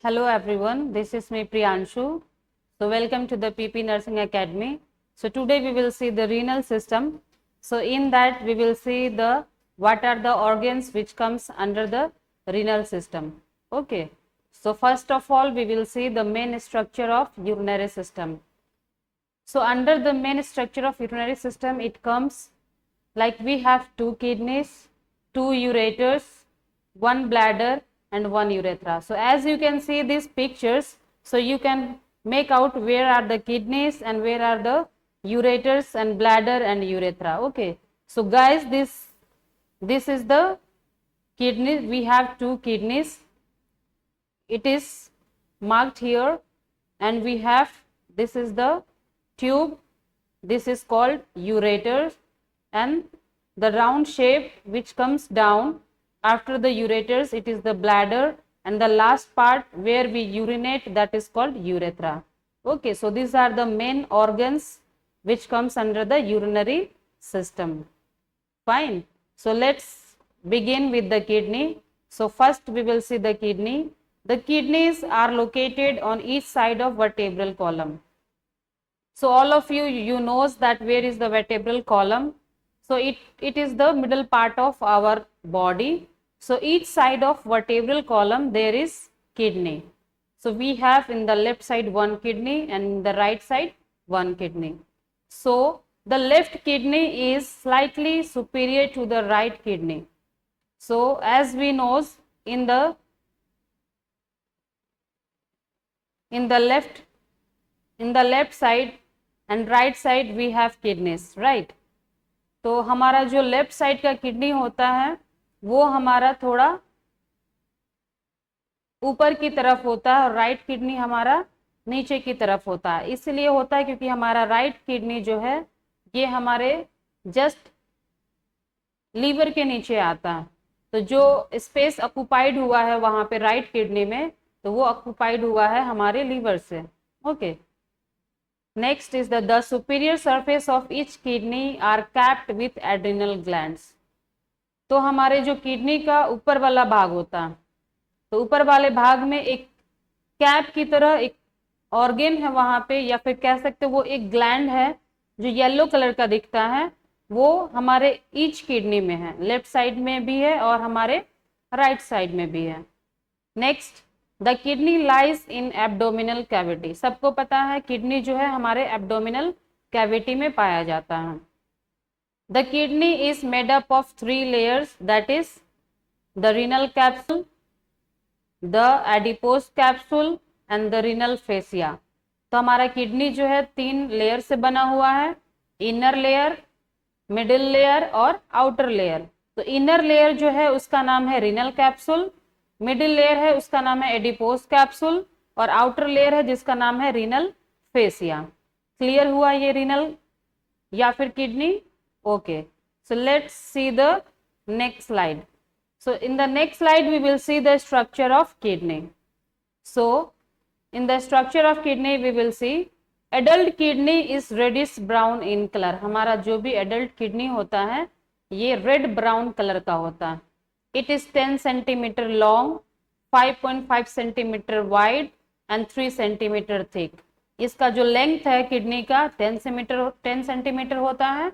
Hello everyone, this is me Priyanshu. So welcome to the PP Nursing Academy. So today we will see the renal system. So in that we will see the what are the organs which comes under the renal system. Okay. So first of all we will see the main structure of urinary system. So under the main structure of urinary system it comes like we have two kidneys, two ureters, one bladder and one urethra. So as you can see these pictures, so you can make out where are the kidneys and where are the ureters and bladder and urethra. Okay. So guys, this is the kidney. We have two kidneys. It is marked here, and we have, this is the tube, this is called ureter, and the round shape which comes down after the ureters, it is the bladder, and the last part where we urinate, that is called urethra. Okay, so these are the main organs which comes under the urinary system. Fine. So let's begin with the kidney. So first we will see the kidney. The kidneys are located on each side of vertebral column. So all of you knows that where is the vertebral column. So it is the middle part of our body. So each side of vertebral column there is kidney. So we have in the left side one kidney and in the right side one kidney. So the left kidney is slightly superior to the right kidney. So as we knows in the left side and right side we have kidneys, right? तो हमारा जो left side का kidney होता है वो हमारा थोड़ा ऊपर की तरफ होता है और राइट किडनी हमारा नीचे की तरफ होता है। इसलिए होता है क्योंकि हमारा राइट किडनी जो है ये हमारे जस्ट लीवर के नीचे आता है। तो जो स्पेस ऑक्युपाइड हुआ है वहां पे राइट किडनी में, तो वो ऑक्युपाइड हुआ है हमारे लीवर से। Okay, next is the superior surface of each kidney are capped with adrenal glands. तो हमारे जो किडनी का ऊपर वाला भाग होता है, तो ऊपर वाले भाग में एक कैप की तरह एक ऑर्गन है वहां पे, या फिर कह सकते वो एक ग्लैंड है जो येलो कलर का दिखता है, वो हमारे ईच किडनी में है, लेफ्ट साइड में भी है और हमारे राइट साइड में भी है। Next, the kidney lies in abdominal cavity. सबको पता है किडनी जो है हमारे एब्डोमिनल कैविटी में पाया जाता है। The kidney is made up of 3 layers, that is the renal capsule, the adipose capsule and the renal fascia. तो हमारा किडनी जो है 3 लेयर से बना हुआ है, इनर लेयर, मिडिल लेयर और आउटर लेयर। तो इनर लेयर जो है उसका नाम है रीनल कैप्सूल, मिडिल लेयर है उसका नाम है एडिपोज कैप्सूल और आउटर लेयर है जिसका नाम है रीनल फेसिया। क्लियर हुआ ये रीनल या फिर kidney? Okay, so let's see the next slide. So in the next slide we will see the structure of kidney. So in the structure of kidney we will see adult kidney is reddish brown in color. हमारा जो भी adult kidney होता है ये red brown color का होता है। It is 10 centimeter long, 5.5 centimeter wide and 3 centimeter thick. इसका जो लेंथ है किडनी का 10 सेंटीमीटर होता है,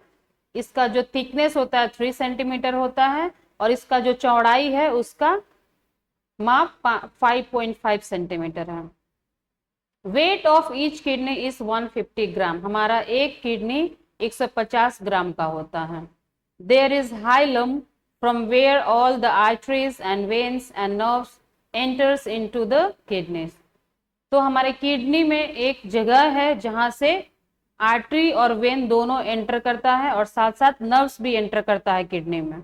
इसका जो थिकनेस होता है 3 सेंटीमीटर होता है और इसका जो चौड़ाई है उसका माप 5.5 सेंटीमीटर है। Weight of each kidney is 150 gram. हमारा एक किडनी 150 ग्राम का होता है। There is hilum from where all the arteries and veins and nerves enters into the kidneys. तो हमारे किडनी में एक जगह है जहां से आर्टरी और वेन दोनों एंटर करता है और साथ साथ नर्व्स भी एंटर करता है किडनी में।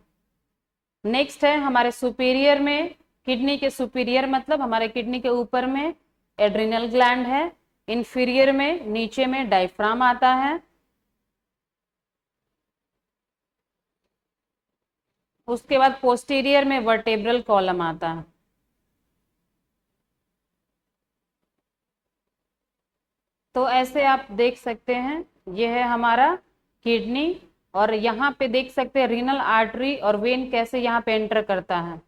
नेक्स्ट है हमारे सुपीरियर में, किडनी के सुपीरियर मतलब हमारे किडनी के ऊपर में एड्रिनल ग्लैंड है, इंफीरियर में नीचे में डायफ्राम आता है, उसके बाद पोस्टीरियर में वर्टेब्रल कॉलम आता है। तो ऐसे आप देख सकते हैं यह है हमारा किडनी और यहाँ पे देख सकते हैं रीनल आर्टरी और वेन कैसे यहाँ पे एंटर करता है।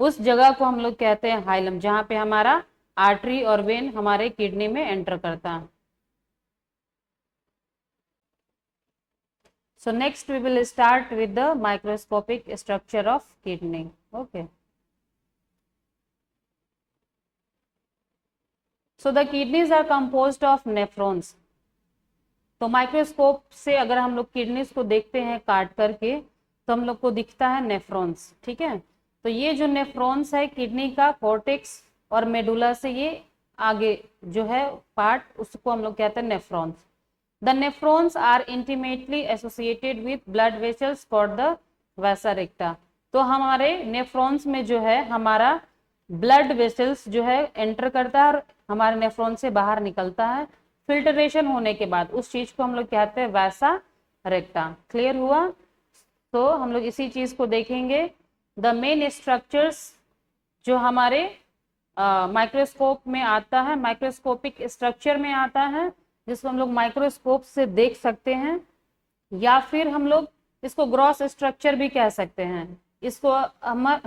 उस जगह को हम लोग कहते हैं हाइलम, जहाँ पे हमारा आर्टरी और वेन हमारे किडनी में एंटर करता है। So next we will start with the microscopic structure of kidney. Okay. So the kidneys are composed of nephrons. तो माइक्रोस्कोप से अगर हम लोग किडनीज को देखते हैं काट करके तो हम लोग को दिखता है नेफ्रॉन्स। ठीक है, तो ये जो नेफ्रॉन्स है किडनी का कॉर्टेक्स और मेडुला से ये आगे जो है पार्ट उसको हम लोग कहते हैं nephrons. The nephrons are intimately associated with blood vessels for the vasa recta. तो हमारे नेफ्रॉन्स में जो है हमारा ब्लड वेसल्स जो है एंटर करता है और हमारे नेफ्रॉन से बाहर निकलता है। फिल्टरेशन होने के बाद उस चीज को हम लोग कहते हैं वैसा रेक्टा। क्लियर हुआ? तो हम लोग इसी चीज को देखेंगे। द मेन स्ट्रक्चर्स जो हमारे माइक्रोस्कोप में आता है, माइक्रोस्कोपिक स्ट्रक्चर में आता है, जिसको हम लोग माइक्रोस्कोप से देख सकते हैं, या फिर हम लोग इसको ग्रॉस स्ट्रक्चर भी कह सकते हैं। इसको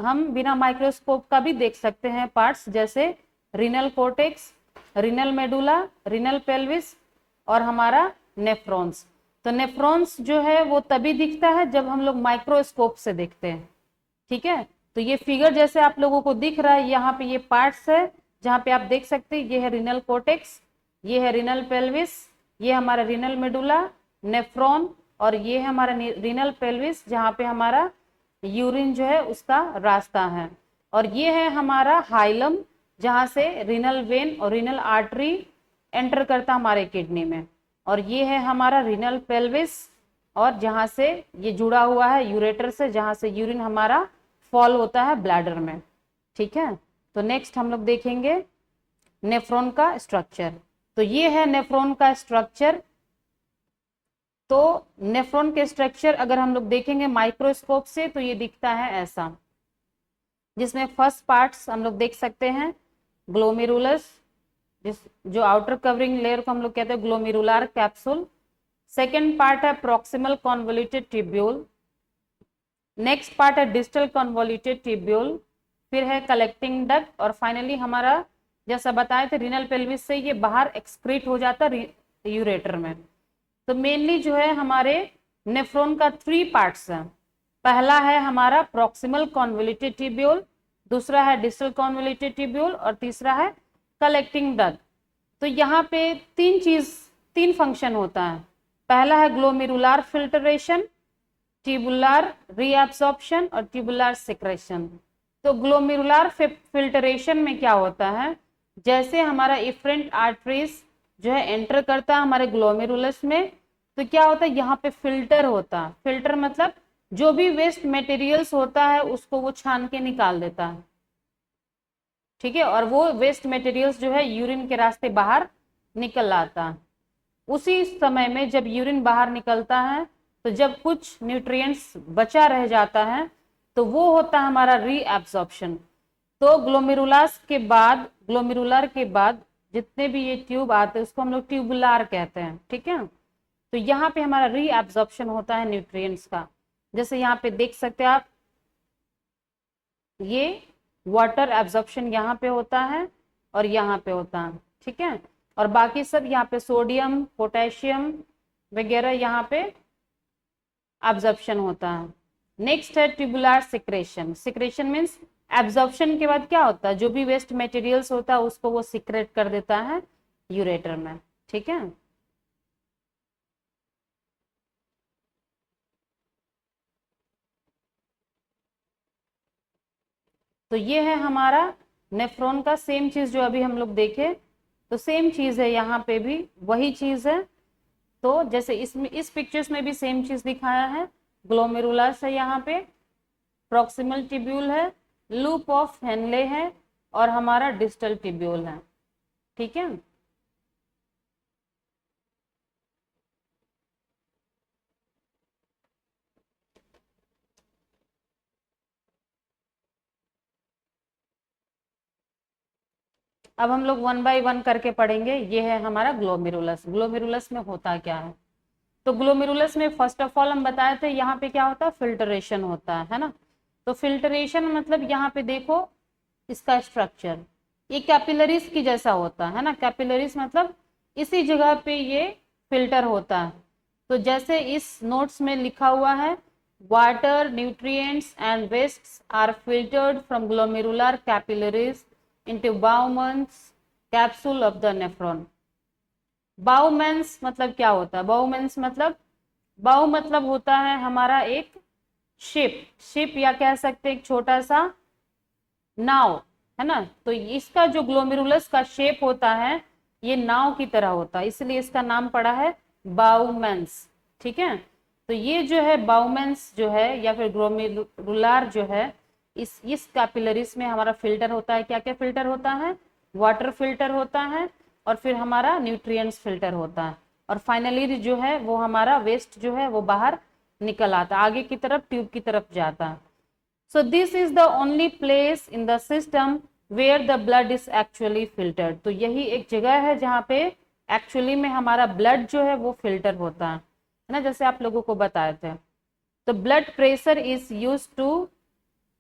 हम बिना माइक्रोस्कोप का भी देख सकते हैं पार्ट्स, जैसे renal cortex, renal medulla, renal pelvis और हमारा नेफ्रॉन्स। तो नेफ्रॉन्स जो है वो तभी दिखता है जब हम लोग माइक्रोस्कोप से देखते हैं। ठीक है, तो ये फिगर जैसे आप लोगों को दिख रहा है, यहाँ पे ये पार्ट्स है जहाँ पे आप देख सकते हैं, ये है रीनल कोर्टेक्स, ये है रीनल पेल्विस, ये हमारा रीनल मेडुला, नेफ्रॉन, और ये है हमारा रीनल पेल्विस जहाँ पे हमारा यूरिन जो है उसका रास्ता है, और ये है हमारा हाइलम जहाँ से रीनल वेन और रीनल आर्टरी एंटर करता हमारे किडनी में, और ये है हमारा रीनल पेल्विस, और जहाँ से ये जुड़ा हुआ है यूरेटर से, जहाँ से यूरिन हमारा फॉल होता है ब्लैडर में। ठीक है, तो नेक्स्ट हम लोग देखेंगे नेफ्रॉन का स्ट्रक्चर। तो ये है नेफ्रॉन का स्ट्रक्चर। तो नेफ्रॉन के स्ट्रक्चर अगर हम लोग देखेंगे माइक्रोस्कोप से तो ये दिखता है ऐसा, जिसमें फर्स्ट पार्ट्स हम लोग देख सकते हैं ग्लोमेरुलस, जो आउटर कवरिंग लेयर को हम लोग कहते हैं ग्लोमेरुलर कैप्सूल। सेकेंड पार्ट है proximal convoluted tubule. Next part है डिस्टल कॉन्वोल्यूटेड ट्यूब्यूल, फिर है कलेक्टिंग डक्ट, और फाइनली हमारा जैसा बताए थे रीनल पेल्विस से ये बाहर एक्सक्रीट हो जाता है यूरेटर में। तो मेनली जो है हमारे नेफ्रॉन का 3 पार्ट्स हैं। पहला है हमारा प्रॉक्सिमल कॉन्वोल्यूटेड ट्यूब्यूल, दूसरा है डिस्टल कॉन्वोल्यूटेड ट्यूब्यूल, और तीसरा है कलेक्टिंग डक्ट। तो यहाँ पे 3 फंक्शन होता है। पहला है ग्लोमेरुलर फिल्टरेशन, ट्यूबुलर रीएब्सॉर्प्शन और ट्यूबुलर सिक्रेशन। तो ग्लोमेरुलर फिल्टरेशन में क्या होता है, जैसे हमारा इफरेंट आर्टरीज जो है एंटर करता है हमारे ग्लोमेरुलस में, तो क्या होता है यहाँ पे फिल्टर होता है। फिल्टर मतलब जो भी वेस्ट मटेरियल्स होता है उसको वो छान के निकाल देता है। ठीक है, और वो वेस्ट मटेरियल्स जो है यूरिन के रास्ते बाहर निकल आता है। उसी समय में जब यूरिन बाहर निकलता है तो जब कुछ न्यूट्रिएंट्स बचा रह जाता है तो वो होता है हमारा रीएब्सॉर्प्शन। तो ग्लोमेरुलर के बाद जितने भी ये ट्यूब आते हैं उसको हम लोग ट्यूबुलर कहते हैं। ठीक है, तो यहाँ पे हमारा रीएब्सॉर्प्शन होता है न्यूट्रिएंट्स का। जैसे यहाँ पे देख सकते हैं आप, ये वाटर एब्जॉर्प्शन यहाँ पे होता है और यहाँ पे होता है। ठीक है, और बाकी सब यहाँ पे सोडियम, पोटेशियम वगैरह यहाँ पे एब्जॉर्प्शन होता है। नेक्स्ट है tubular secretion. Secretion means absorption के बाद क्या होता है, जो भी वेस्ट मटेरियल्स होता है उसको वो सिक्रेट कर देता है यूरेटर में। ठीक है, तो ये है हमारा नेफ्रॉन का सेम चीज जो अभी हम लोग देखे, तो सेम चीज है यहाँ पे भी वही चीज है। तो जैसे इसमें इस पिक्चर्स में भी सेम चीज दिखाया है, ग्लोमेरुलस है, यहाँ पे प्रॉक्सिमल ट्यूब्यूल है, लूप ऑफ हेनले है, और हमारा डिस्टल ट्यूब्यूल है। ठीक है, अब हम लोग 1 बाय 1 करके पढ़ेंगे। ये है हमारा ग्लोमेरुलस। ग्लोमेरुलस में होता क्या है, तो ग्लोमेरुलस में फर्स्ट ऑफ ऑल हम बताए थे यहाँ पे क्या होता है, फिल्टरेशन होता है ना। तो फिल्टरेशन मतलब यहाँ पे देखो इसका स्ट्रक्चर, ये कैपिलरीज की जैसा होता है ना, कैपिलरीज मतलब इसी जगह पे ये फिल्टर होता है। तो जैसे इस नोट्स में लिखा हुआ है, water, nutrients and wastes are filtered from glomerular capillaries into Bowman's capsule of the nephron. Bowman's मतलब क्या होता है? बाउमेंस मतलब, बाउ मतलब होता है हमारा एक शिप, शिप या कह सकते हैं एक छोटा सा नाव, है ना। तो इसका जो ग्लोमेरुलस का शेप होता है ये नाव की तरह होता है, इसलिए इसका नाम पड़ा है बाउमेंस। ठीक है, तो ये जो है बाउमेंस जो है या फिर ग्लोमेरुलर जो है, इस कैपिलरीज में हमारा फिल्टर होता है। क्या क्या फिल्टर होता है? वाटर फिल्टर होता है, और फिर हमारा न्यूट्रिएंट्स फिल्टर होता है, और फाइनली जो है वो हमारा वेस्ट जो है वो बाहर निकल आता है, आगे की तरफ ट्यूब की तरफ जाता है। So this is the only place in the system where the blood is actually filtered. तो यही एक जगह है जहाँ पे एक्चुअली में हमारा ब्लड जो है वो फिल्टर होता है ना, जैसे आप लोगों को बताए थे। तो blood pressure is use to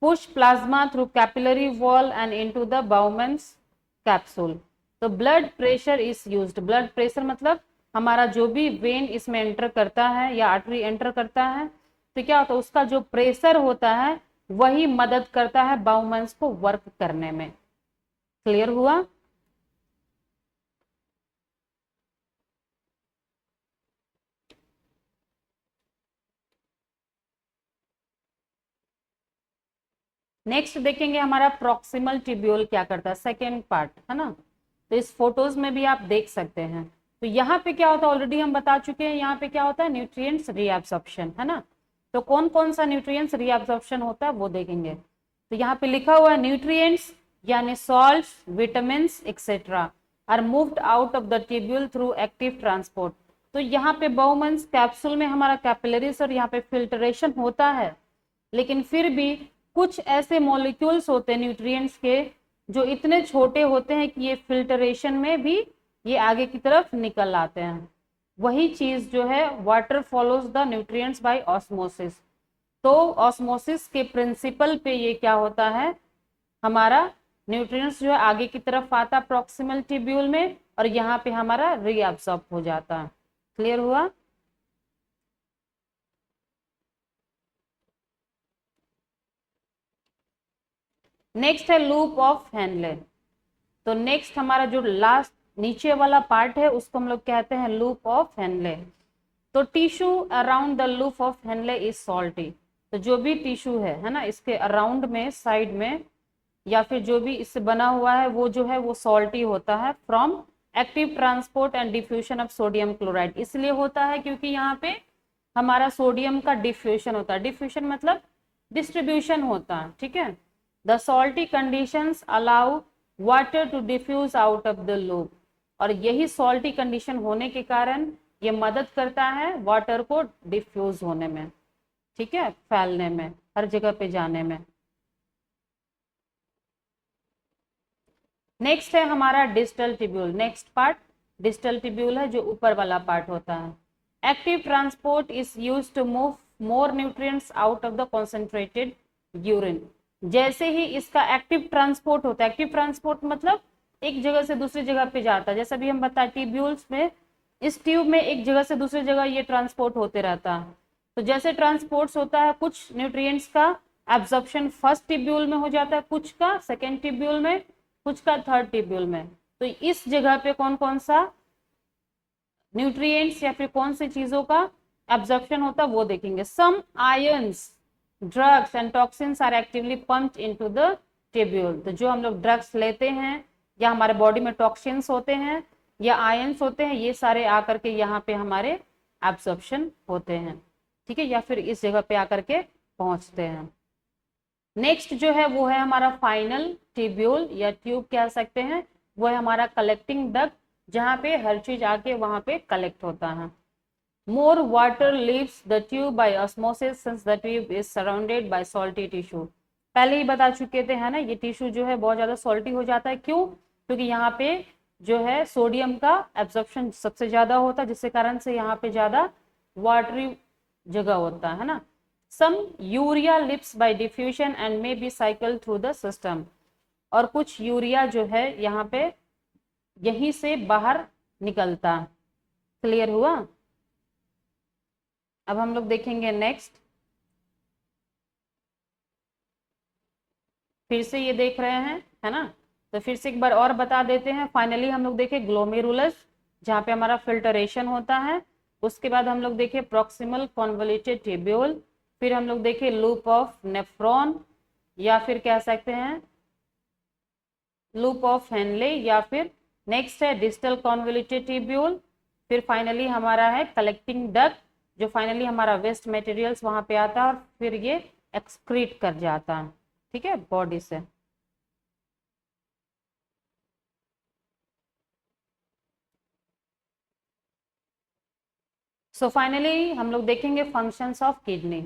push plasma through capillary wall and into the Bowman's capsule. तो blood pressure is used, blood pressure मतलब हमारा जो भी वेन इसमें एंटर करता है या आर्टरी एंटर करता है, तो क्या होता है उसका जो प्रेशर होता है वही मदद करता है बाउमेंस को वर्क करने में। क्लियर हुआ? नेक्स्ट देखेंगे हमारा प्रॉक्सिमल ट्यूब्यूल क्या करता है, सेकेंड पार्ट है ना। तो इस फोटोज में भी आप देख सकते हैं। तो यहाँ पे क्या होता है ऑलरेडी हम बता चुके हैं, यहाँ पे क्या होता है न्यूट्रिएंट्स रीअब्सॉर्प्शन, है ना। तो कौन कौन सा न्यूट्रिएंट्स रीअब्सॉर्प्शन होता है वो देखेंगे। तो यहाँ पे लिखा हुआ है न्यूट्रिएंट्स यानी salt, vitamin etcetera are moved out of the tubule through active transport. तो यहाँ पे बाउमेंस कैप्सूल में हमारा कैपिलरीज और यहाँ पे फिल्ट्रेशन होता है, लेकिन फिर भी कुछ ऐसे मॉलिक्यूल्स होते हैं न्यूट्रिएंट्स के जो इतने छोटे होते हैं कि ये फिल्टरेशन में भी ये आगे की तरफ निकल आते हैं। वही चीज जो है water follows the nutrients by osmosis. तो ऑस्मोसिस के प्रिंसिपल पे ये क्या होता है, हमारा न्यूट्रिएंट्स जो है आगे की तरफ आता प्रॉक्सिमल ट्यूब्यूल में, और यहाँ पे हमारा रीअब्सॉर्ब हो जाता है। क्लियर हुआ? नेक्स्ट है लूप ऑफ हेनले। तो नेक्स्ट हमारा जो लास्ट नीचे वाला पार्ट है उसको हम लोग कहते हैं लूप ऑफ हेनले। तो tissue around the loop of Henle is salty. तो जो भी टिश्यू है ना, इसके अराउंड में, साइड में, या फिर जो भी इससे बना हुआ है वो जो है वो सॉल्टी होता है from active transport and diffusion of sodium chloride. इसलिए होता है क्योंकि यहाँ पे हमारा सोडियम का डिफ्यूजन होता है। डिफ्यूजन मतलब डिस्ट्रीब्यूशन होता है, ठीक है। The salty conditions allow water to diffuse out of the loop. और यही सॉल्टी कंडीशन होने के कारण ये मदद करता है वाटर को डिफ्यूज होने में, ठीक है, फैलने में, हर जगह पे जाने में। नेक्स्ट है हमारा distal tubule. Next part distal tubule है, जो ऊपर वाला पार्ट होता है। Active transport is use to move more nutrients out of the concentrated urine. जैसे ही इसका एक्टिव ट्रांसपोर्ट होता है, एक्टिव ट्रांसपोर्ट मतलब एक जगह से दूसरी जगह पे जाता है। जैसा भी हम बताए ट्यूब्यूल्स में, इस ट्यूब में एक जगह से दूसरी जगह ये ट्रांसपोर्ट होते रहता है। तो जैसे ट्रांसपोर्ट होता है, कुछ न्यूट्रिएंट्स का एब्जॉर्प्शन फर्स्ट ट्यूब्यूल में हो जाता है, कुछ का सेकेंड ट्यूब्यूल में, कुछ का थर्ड ट्यूब्यूल में। तो इस जगह पे कौन कौन सा न्यूट्रिएंट्स या फिर कौन सी चीजों का एब्जॉर्प्शन होता है वो देखेंगे। Some ions, drugs and toxins are actively pumped into the tubule. तो जो हम लोग ड्रग्स लेते हैं या हमारे बॉडी में टॉक्सिन्स होते हैं या आयंस होते हैं, ये सारे आकर के यहाँ पे हमारे एब्जॉर्प्शन होते हैं, ठीक है, या फिर इस जगह पे आकर के पहुंचते हैं। नेक्स्ट जो है वो है हमारा फाइनल ट्यूब्यूल या ट्यूब कह सकते हैं, वो है हमारा कलेक्टिंग डक्ट, जहाँ पे हर चीज आके वहां पे कलेक्ट होता है। More water leaves the tube bye osmosis since the tube is surrounded by salty tissue. पहले ही बता चुके थे, है ना, ये टिश्यू जो है बहुत ज्यादा सॉल्टी हो जाता है। क्यों? क्योंकि यहाँ पे जो है सोडियम का एब्जॉर्प्शन सबसे ज्यादा होता है, जिसके कारण से यहाँ पे ज्यादा वाटरी जगह होता है ना। Some urea leaps by diffusion and may be cycled through the system. और कुछ यूरिया जो है यहाँ पे यहीं से बाहर निकलता। क्लियर हुआ? अब हम लोग देखेंगे नेक्स्ट। फिर से ये देख रहे हैं, है ना? तो फिर से एक बार और बता देते हैं। फाइनली हम लोग देखे ग्लोमेरुलस, जहाँ पे हमारा फिल्टरेशन होता है। उसके बाद हम लोग देखे प्रॉक्सिमल कॉन्वोल्यूटेड ट्यूब्यूल। फिर हम लोग देखे लूप ऑफ नेफ्रॉन, या फिर कह सकते हैं लूप ऑफ हेनले, या फिर नेक्स्ट है डिस्टल कॉन्वोल्यूटेड ट्यूब्यूल। फिर फाइनली हमारा है कलेक्टिंग डक्ट, जो फाइनली हमारा वेस्ट मटेरियल्स वहां पे आता है और फिर ये एक्सक्रीट कर जाता है, ठीक है, बॉडी से। सो फाइनली हम लोग देखेंगे फंक्शंस ऑफ किडनी।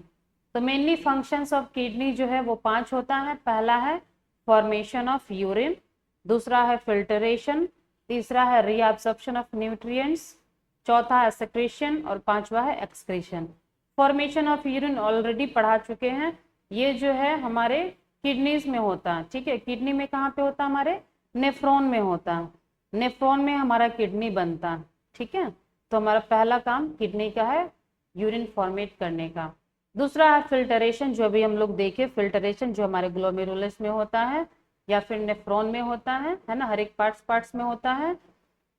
तो मेनली फंक्शंस ऑफ किडनी जो है वो 5 होता है। पहला है फॉर्मेशन ऑफ यूरिन, दूसरा है फिल्टरेशन, तीसरा है रीअब्सॉर्प्शन ऑफ न्यूट्रिएंट्स, चौथा है सेक्रेशन और पांचवा है excretion. Formation of urine already पढ़ा चुके हैं। ये जो है हमारे किडनीज में होता है, ठीक है। किडनी में कहाँ पे होता है? हमारे नेफ्रॉन में होता है। नेफ्रॉन में हमारा किडनी बनता है, ठीक है। तो हमारा पहला काम किडनी का है यूरिन फॉर्मेट करने का। दूसरा है फिल्टरेशन, जो अभी हम लोग देखे, फिल्टरेशन जो हमारे ग्लोमेरुलस में होता है या फिर नेफ्रॉन में होता है ना, हर एक पार्ट्स में होता है।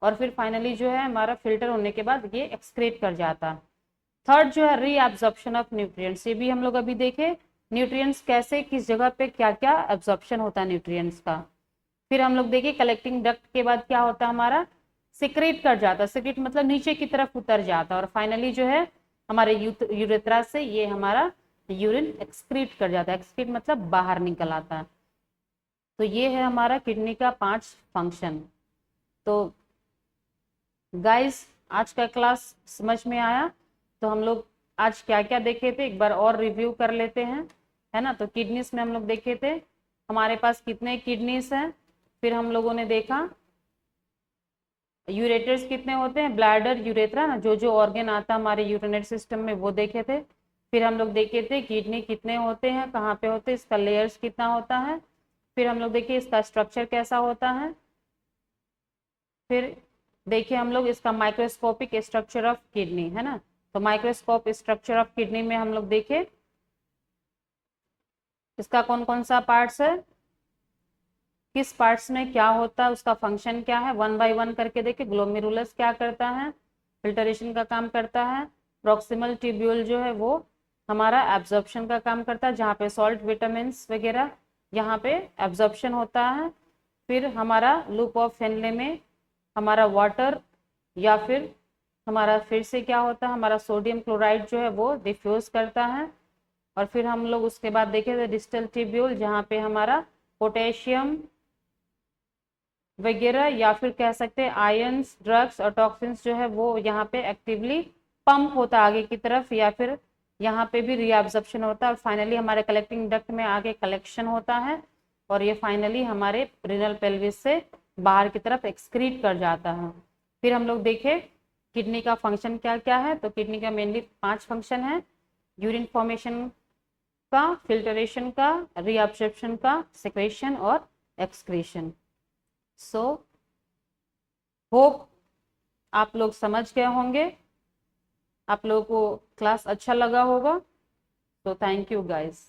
और फिर फाइनली जो है हमारा फिल्टर होने के बाद ये एक्सक्रीट कर जाता है। थर्ड जो है रीअब्जॉर्प्शन ऑफ न्यूट्रिएंट्स, ये भी हम लोग अभी देखे, न्यूट्रिएंट्स कैसे, किस जगह पे क्या क्या एब्जॉर्प्शन होता है न्यूट्रिएंट्स का। फिर हम लोग देखे कलेक्टिंग डक्ट के बाद क्या होता है हमारा, सिक्रेट कर जाता है। सिक्रेट मतलब नीचे की तरफ उतर जाता है। और फाइनली जो है हमारे यूरेथ्रा से ये हमारा यूरिन एक्सक्रीट कर जाता है। एक्सक्रीट मतलब बाहर निकल आता है। तो ये है हमारा किडनी का 5 फंक्शन। तो गाइस आज का क्लास समझ में आया? तो हम लोग आज क्या क्या देखे थे एक बार और रिव्यू कर लेते हैं, है ना। तो किडनीज में हम लोग देखे थे हमारे पास कितने किडनीज हैं। फिर हम लोगों ने देखा यूरेटर्स कितने होते हैं, ब्लैडर, यूरेथ्रा ना, जो जो ऑर्गन आता है हमारे यूरिनरी सिस्टम में वो देखे थे। फिर हम लोग देखे थे किडनी कितने होते हैं, कहाँ पे होते हैं, इसका लेयर्स कितना होता है। फिर हम लोग देखिए इसका स्ट्रक्चर कैसा होता है। फिर देखिए हम लोग इसका माइक्रोस्कोपिक स्ट्रक्चर ऑफ किडनी, है ना। तो माइक्रोस्कोप स्ट्रक्चर ऑफ किडनी में हम लोग देखे इसका कौन कौन सा पार्ट्स है, किस पार्ट्स में क्या होता है, उसका फंक्शन क्या है, 1 बाय 1 करके देखे। ग्लोमेरुलस क्या करता है, फिल्टरेशन का काम करता है। प्रॉक्सिमल ट्यूब्यूल जो है वो हमारा एब्जॉर्प्शन का काम करता है, जहाँ पे सॉल्ट, विटामिन वगैरह यहाँ पे एब्जॉर्प्शन होता है। फिर हमारा लूप ऑफ हेनले में हमारा वाटर, या फिर हमारा फिर से क्या होता है, हमारा सोडियम क्लोराइड जो है वो डिफ्यूज करता है। और फिर हम लोग उसके बाद देखे थे डिस्टल ट्यूब्यूल, जहाँ पे हमारा पोटेशियम वगैरह या फिर कह सकते हैं आयंस, ड्रग्स और टॉक्सिन्स जो है वो यहाँ पे एक्टिवली पंप होता है आगे की तरफ, या फिर यहाँ पे भी रीअब्जॉर्प्शन होता है। और फाइनली हमारे कलेक्टिंग डक्ट में आगे कलेक्शन होता है, और ये फाइनली हमारे रिनल पेल्विस से बाहर की तरफ एक्सक्रीट कर जाता है। फिर हम लोग देखे किडनी का फंक्शन क्या क्या है। तो किडनी का मेनली 5 फंक्शन है, यूरिन फॉर्मेशन का, फिल्टरेशन का, रीअब्जॉर्प्शन का, सेक्रेशन और एक्सक्रीशन। सो होप आप लोग समझ गए होंगे, आप लोगों को क्लास अच्छा लगा होगा। तो थैंक यू गाइस।